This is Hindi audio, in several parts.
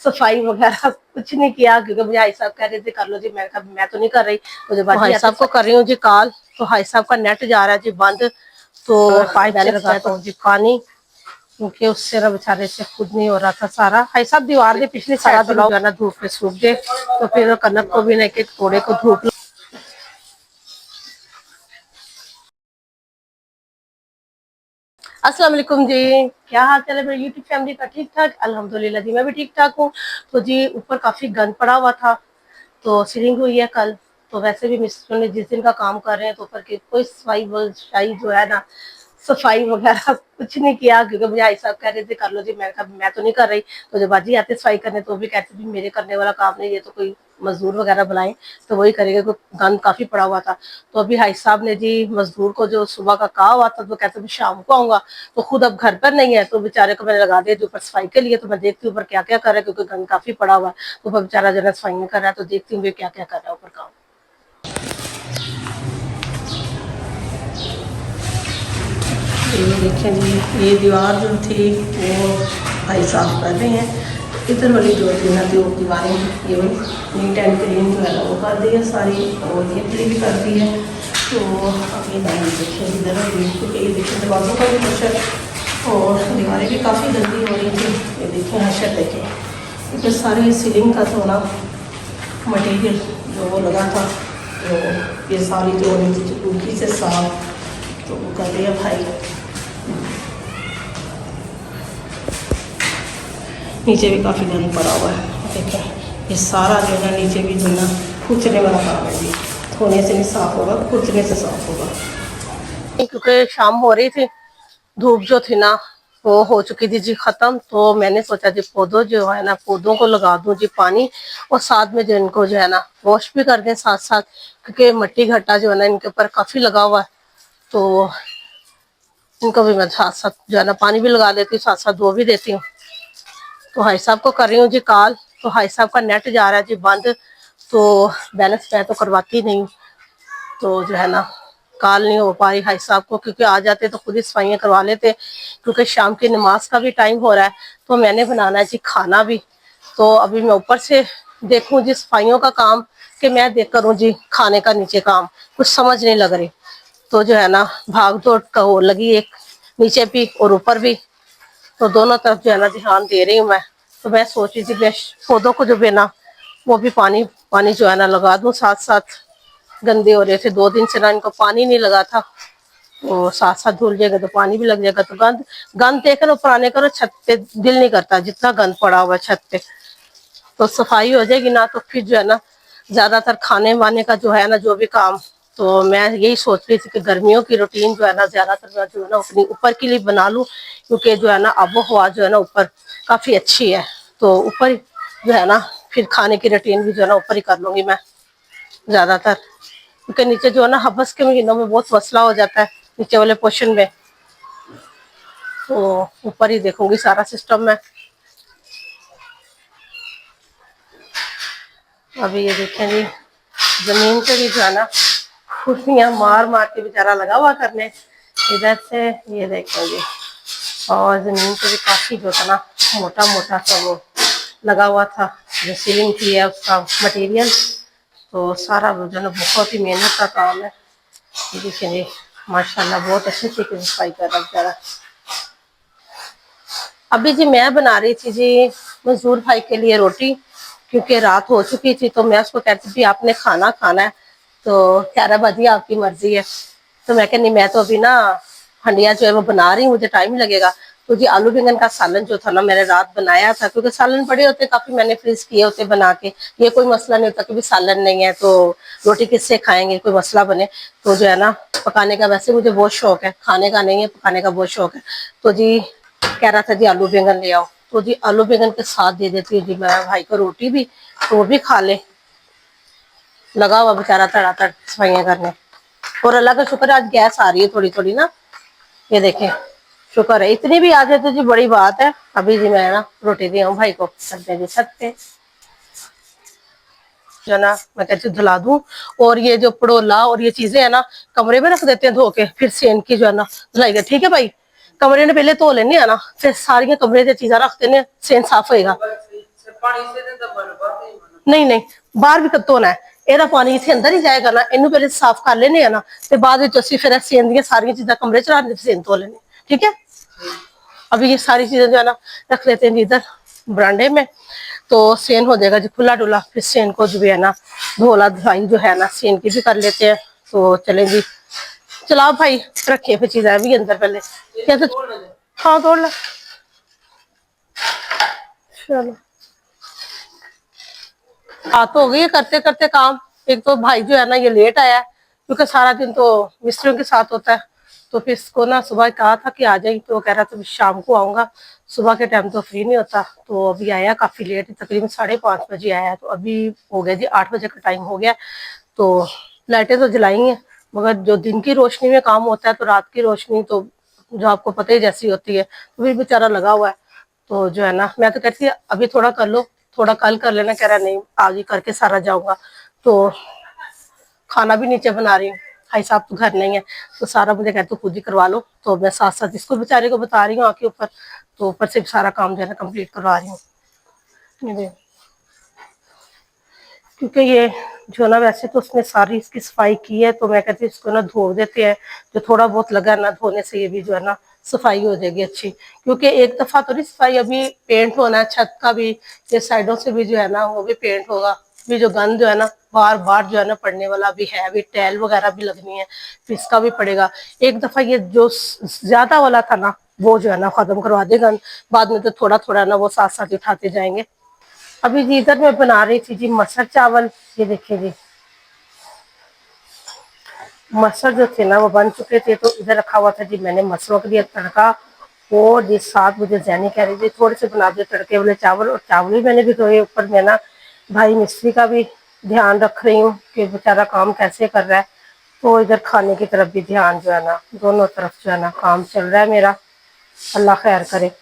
सफाई वगैरह कुछ नहीं किया, क्योंकि मुझे भाई साहब कह रहे थे कर लो जी। मैं कहा मैं तो नहीं कर रही, मुझे भाई साहब को कर रही हूँ जी कॉल। तो भाई साहब का नेट जा रहा है जी बंद, तो पाइप से लगाता हूँ जी पानी, क्योंकि उससे ना बेचारे से खुद नहीं हो रहा था सारा। भाई साहब दीवार ने पिछली सारा दिन जो है ना धूप में सूख गए, तो फिर कनक को भी ना एक थोड़े को धूप। अस्सलाम वालेकुम जी, क्या हाल चाल है मेरी यूट्यूब फैमिली का? ठीक ठाक, अल्हम्दुलिल्लाह जी, मैं भी ठीक ठाक हूँ। तो जी ऊपर काफी गंद पड़ा हुआ था, तो सीलिंग हुई है कल। तो वैसे भी मिस्टर ने जिस दिन का काम कर रहे हैं, तो ऊपर की कोई सफाई जो है ना, सफाई वगैरह कुछ नहीं किया, क्योंकि मुझे भाई साहब कह रहे थे कर लो जी। मैं कहा मैं तो नहीं कर रही, तो जब बाजी आते सफाई करने तो वो भी कहते थे मेरे करने वाला काम नहीं, ये तो कोई मजदूर वगैरह बुलाएं तो वही करेगा, क्योंकि गंद काफी पड़ा हुआ था। तो अभी भाई साहब ने जी मजदूर को जो सुबह का कहा हुआ था, तो कहते मैं शाम को आऊंगा, तो खुद अब घर पर नहीं है, तो बेचारे को मैंने लगा दिया जो ऊपर सफाई के लिए। तो मैं देखती हूँ ऊपर क्या क्या कर रहा है, क्योंकि गंद काफी पड़ा हुआ है। तो ऊपर बेचारा जो है सफाई कर रहा है, तो देखती हूँ क्या क्या कर रहा है ऊपर काम। ये देखें जी, ये दीवार जो थी वो भाई साफ कर रहे हैं। इधर वाली जो थी ना दो दीवारें, ये नीट एंड क्लीन जो है ना वो कर दी है सारी, और ये क्लीन कर दी है। तो अब ये लाइन देखें इधर, क्योंकि ये देखें दरवाज़ों का भी कुछ है, और दीवारें भी काफ़ी गंदी हो रही थी। ये देखें हशर देखें, क्योंकि सारी सीलिंग का तो ना मटीरियल जो वो लगा था, तो ये सारी जो होनी थी टूटी से साफ, तो वो कर रही है भाई। नीचे भी काफ़ी गंद पड़ा हुआ है, देखें ये सारा जो है नीचे भी जो है खुचने वाला काम है जी। धोने से नहीं साफ होगा, खुचने से साफ होगा। क्योंकि शाम हो रही थी, धूप जो थी ना वो हो चुकी थी जी खत्म। तो मैंने सोचा जी पौधों जो है ना, पौधों को लगा दूं जी पानी, और साथ में जो इनको जो है ना वॉश भी कर दें साथ साथ, क्योंकि मिट्टी घट्टा जो है ना इनके ऊपर काफ़ी लगा हुआ है। तो इनको भी मैं साथ साथ जो है ना पानी भी लगा देती हूँ, साथ साथ धो भी देती हूँ। तो भाई साहब को कर रही हूँ जी कॉल। तो भाई साहब का नेट जा रहा है जी बंद, तो बैलेंस मैं तो करवाती नहीं हूँ, तो जो है ना कॉल नहीं हो पा रही भाई साहब को, क्योंकि आ जाते तो खुद ही सफाइयाँ करवा लेते, क्योंकि शाम की नमाज का भी टाइम हो रहा है। तो मैंने बनाना है जी खाना भी, तो अभी मैं ऊपर से देखूँ जी सफाइयों का काम, कि मैं देख करूँ जी खाने का नीचे काम, कुछ समझ नहीं लग रही। तो जो है ना भाग दौड़ का हो लगी, एक नीचे भी और ऊपर भी, तो दोनों तरफ जो है ना ध्यान दे रही हूँ मैं। तो मैं सोच रही थी पौधों को जो बेना वो भी पानी पानी जो है ना लगा दूं साथ साथ। गंदे हो रहे थे 2 दिन से ना, इनको पानी नहीं लगा था, तो साथ साथ धुल जाएगा तो पानी भी लग जाएगा। तो गंद गंद देकर ऊपर आने का छत पे दिल नहीं करता, जितना गंद पड़ा हुआ छत पे। तो सफाई हो जाएगी ना, तो फिर जो है ना ज्यादातर खाने वाने का जो है ना जो भी काम, तो मैं यही सोच रही थी कि गर्मियों की रूटीन जो है ना ज्यादातर मैं जो है ना अपनी ऊपर के लिए बना लूं, क्योंकि जो है ना आबो हवा जो है ना ऊपर काफी अच्छी है। तो ऊपर जो है ना फिर खाने की रूटीन भी जो है ना ऊपर ही कर लूंगी मैं ज्यादातर, क्योंकि नीचे जो है ना हबस के महीनों में बहुत मसला हो जाता है नीचे वाले पोर्शन में। तो ऊपर ही देखूंगी सारा सिस्टम में। अभी ये देखें जी, जमीन पे भी जो है ना खुशियां मार मार के बेचारा लगा हुआ करने, इधर से ये देखें जी। और जमीन पे भी काफी जो था ना मोटा मोटा सा वो लगा हुआ था, जो सीलिंग की है उसका मटेरियल। तो सारा वो जो है ना बहुत ही मेहनत का काम है। ये देखें जी, माशाल्लाह बहुत अच्छे तरीके से सफाई कर रहा बेचारा। अभी जी मैं बना रही थी जी मजदूर भाई के लिए रोटी, क्योंकि रात हो चुकी थी। तो मैं उसको कहती थी आपने खाना खाना है, तो कह रहा भाजी आपकी मर्जी है। तो मैं कह नहीं, मैं तो अभी ना हंडिया जो है वो बना रही हूँ, मुझे टाइम लगेगा। तो जी आलू बैंगन का सालन जो था ना मैंने रात बनाया था, क्योंकि सालन पड़े होते काफी, मैंने फ्रीज किए होते बना के। ये कोई मसला नहीं होता कि भी सालन नहीं है तो रोटी किससे खाएंगे, कोई मसला बने। तो जो है ना पकाने का वैसे मुझे बहुत शौक है, खाने का नहीं है, पकाने का बहुत शौक है। तो जी कह रहा था जी आलू बैंगन ले आओ, तो जी आलू बैंगन के साथ दे देती हूँ जी मैं भाई को रोटी भी, तो वो भी खा ले। लगा हुआ बेचारा तड़ातड़ सफाइयाँ करने। और अल्लाह का शुक्र है आज गैस आ रही है थोड़ी थोड़ी ना, ये देखें शुक्र है, इतनी भी आ जाए तो जी बड़ी बात है। अभी जी मैं ना रोटी दी हूँ भाई को सकते जी छत पे जो ना, मैं कहती हूँ धुला दूं। और ये जो पड़ोला और ये चीजें है ना कमरे में रख देते हैं धो के, फिर से इनकी जो है ना धुलाई गई। ठीक है भाई, कमरे ने पहले धो लेने है ना, फिर सारियां कमरे से चीजा रख देने, सेन साफ होएगा। नहीं नहीं, बाहर भी धोना है। ਇਹਦਾ ਪਾਣੀ ਇੱਥੇ ਅੰਦਰ ਹੀ ਜਾਏਗਾ ना, ਇਹਨੂੰ पहले साफ कर लेने ਆ ना, ਤੇ ਬਾਅਦ ਵਿੱਚ ਅਸੀਂ ਫਿਰ सेन ਦੀਆਂ ਸਾਰੀਆਂ चीज़ां कमरे च रख सेन धो लेने। ठीक है, अभी ये सारी चीजें जो है ना रख लेते हैं इधर बरांडे में, तो सेन हो जाएगा जी खुला डुला। फिर सेन को जो है ना धोला धुलाई जो है ना सेन की भी कर लेते हैं। तो चले जी, चलाओ भाई, रखिए फिर चीजें भी अंदर पहले। कैसे? हाँ तोड़ ला, चलो। हाँ तो हो गई करते करते काम। एक तो भाई जो है ना ये लेट आया क्योंकि सारा दिन तो मिस्त्रियों के साथ होता है। तो फिर इसको ना सुबह कहा था कि आ जाए, तो कह रहा था शाम को आऊंगा, सुबह के टाइम तो फ्री नहीं होता। तो अभी आया काफी लेट, तकरीबन 5:30 बजे आया। तो अभी हो गया जी 8 बजे का टाइम हो गया। तो लाइटें तो जलाई हैं, मगर जो दिन की रोशनी में काम होता है तो रात की रोशनी तो जो आपको पता ही जैसी होती है, तो फिर बेचारा लगा हुआ है। तो जो है ना मैं तो कहती अभी थोड़ा कर लो, थोड़ा कल कर लेना। कह रहा नहीं आज ही करके सारा जाऊंगा। तो खाना भी नीचे बना रही हूँ, भाई साहब तो घर नहीं है, तो सारा मुझे कहते खुद ही करवा लो। तो मैं साथ साथ इसको बेचारे को बता रही हूँ आके ऊपर, तो ऊपर से सारा काम जो है ना कंप्लीट करवा रही हूँ। क्योंकि ये जो ना वैसे तो उसने सारी इसकी सफाई की है, तो मैं कहती इसको ना धो देते हैं। जो थोड़ा बहुत लगा ना धोने से ये भी जो है ना सफाई हो जाएगी अच्छी। क्योंकि एक दफा तो नहीं सफाई, अभी पेंट होना है छत का भी, ये साइडों से भी जो है ना वो भी पेंट होगा। भी जो गंद जो है ना बार बार जो है ना पड़ने वाला भी है, अभी टैल वगैरह भी लगनी है, फिर इसका भी पड़ेगा। एक दफा ये जो ज्यादा वाला था ना वो जो है ना खत्म करवा देगा, बाद में तो थोड़ा थोड़ा ना वो साथ साथ उठाते जाएंगे। अभी जी इधर मैं बना रही थी जी मसर चावल। ये देखिए जी मसर जो थे ना वो बन चुके थे, तो इधर रखा हुआ था जी मैंने मसरों के लिए तड़का। और जी साथ मुझे जैनी कह रही थी थोड़े से बना दे तड़के वाले चावल, और चावल भी मैंने भिगोए। ऊपर मैं ना भाई मिस्त्री का भी ध्यान रख रही हूँ कि बेचारा काम कैसे कर रहा है। तो इधर खाने की तरफ भी ध्यान जो है ना, दोनों तरफ जो है ना काम चल रहा है मेरा। अल्लाह खैर करे।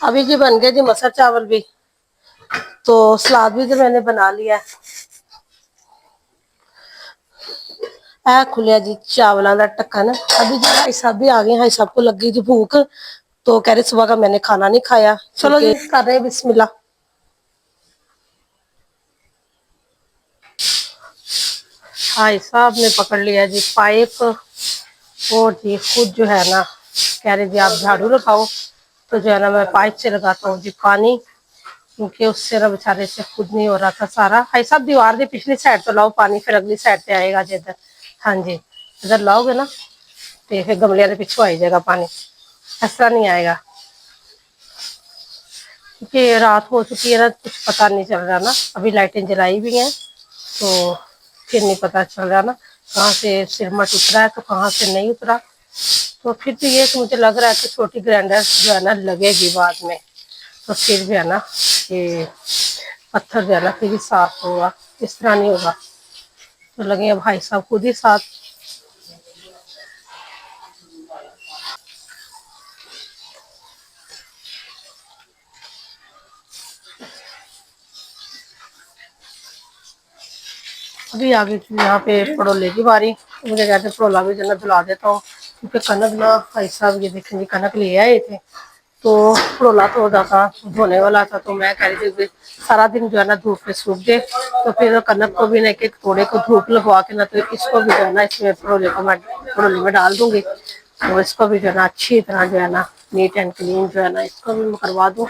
अभी जी बन गए जी मसर चावल भी, तो सलाद भी जो मैंने बना लिया है। ए खुलिया जी चावलों का ढक्कन। अभी जी भाई साहब भी आ गए, भाई साहब को लगी जी भूख, तो कह रहे सुबह का मैंने खाना नहीं खाया। चलो जी कर रहे हैं बिस्मिल्लाह। भाई साहब ने पकड़ लिया जी पाइप, और जी खुद जो है ना कह रहे जी आप झाड़ू लगाओ। तो जो है ना मैं पाइप से लगाता हूँ जी पानी, क्योंकि उससे ना बेचारे से खुद नहीं हो रहा था सारा। भाई साहब दीवार की पिछली साइड तो लाओ पानी, फिर अगली साइड पे आएगा जी इधर। हाँ जी इधर लाओगे ना तो फिर गमले के पिछू आ जाएगा पानी, ऐसा नहीं आएगा। क्योंकि रात हो चुकी है ना, कुछ पता नहीं चल रहा ना। अभी लाइटें जलाई भी हैं, तो फिर नहीं पता चल रहा ना कहाँ से सिरमट उतरा है तो कहाँ से नहीं उतरा। तो फिर तो ये मुझे लग रहा है कि छोटी ग्राइंडर जो है ना लगेगी बाद में, तो फिर भी है ना ये पत्थर जो है ना फिर भी साफ होगा, इस तरह नहीं होगा। तो लगे भाई साहब खुद ही साथ। अभी आगे यहाँ पे पड़ोले की बारी, मुझे कहते पड़ोला भी जो धुला देता हूँ, क्योंकि कनक ना भाई साहब ये देखेंगे कनक ले आए थे, तो पड़ोला तो था धोने वाला था। तो मैं कह रही थी सारा दिन जो है ना धूप पे सूख दे, तो फिर कनक को भी ना एक थोड़े को धूप लगवा के ना, तो इसको भी जो है ना इसमें पड़ोले को मैं पड़ोले में डाल दूंगी। तो इसको भी जो है ना अच्छी तरह जो है ना नीट एंड क्लीन जो है ना इसको भी मैं करवा दूँ।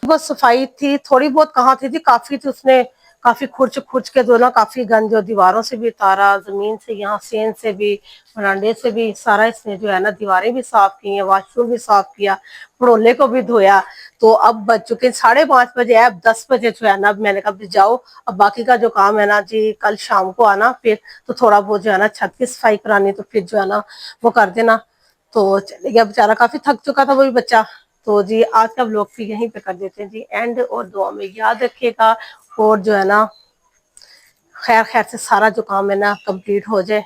बस सफाई थी थोड़ी बहुत, कहाँ थी काफी थी। उसने काफी खुर्च खुर्च के दो ना काफी गंद जो दीवारों से भी उतारा, जमीन से यहाँ सेन से भी बरांडे से भी सारा इसने जो है ना दीवारें भी साफ की हैं, वॉशरूम भी साफ किया, पड़ोले को भी धोया। तो अब बज चुके 5:30 बजे, अब 10 बजे जो है ना अब मैंने कहा जाओ, अब बाकी का जो काम है ना जी कल शाम को आना फिर, तो थोड़ा बहुत जो है ना छत की सफाई करानी, तो फिर जो है ना वो कर देना। तो चले गया बेचारा, काफी थक चुका था वो भी बच्चा। तो जी आज का व्लॉग भी यहीं पे कर देते हैं जी एंड, और दुआ में याद रखिएगा। और जो है ना खैर खैर से सारा जो काम है ना कंप्लीट हो जाए।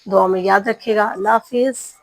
दुआ में याद रखिएगा। अल्लाह हाफिज़।